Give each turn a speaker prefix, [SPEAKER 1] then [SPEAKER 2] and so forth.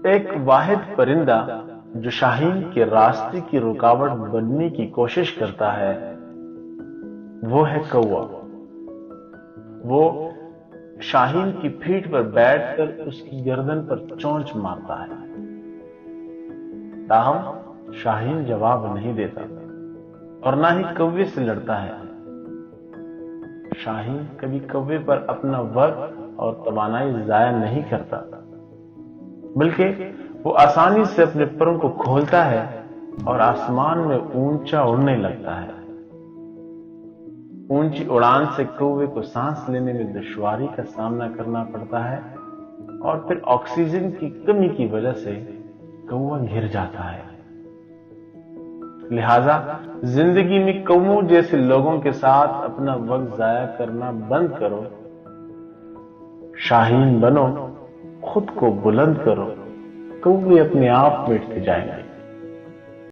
[SPEAKER 1] ایک واحد پرندہ جو شاہین کے راستے کی رکاوٹ بننے کی کوشش کرتا ہے وہ ہے کوا۔ وہ شاہین کی پیٹھ پر بیٹھ کر اس کی گردن پر چونچ مارتا ہے، تاہم شاہین جواب نہیں دیتا اور نہ ہی کوے سے لڑتا ہے۔ شاہین کبھی کوے پر اپنا وقت اور توانائی ضائع نہیں کرتا، بلکہ وہ آسانی سے اپنے پروں کو کھولتا ہے اور آسمان میں اونچا اڑنے لگتا ہے۔ اونچی اڑان سے کوے کو سانس لینے میں دشواری کا سامنا کرنا پڑتا ہے اور پھر آکسیجن کی کمی کی وجہ سے کوا گر جاتا ہے۔ لہذا زندگی میں کووں جیسے لوگوں کے ساتھ اپنا وقت ضائع کرنا بند کرو، شاہین بنو، خود کو بلند کرو، کوے اپنے آپ مٹتے جائیں گے۔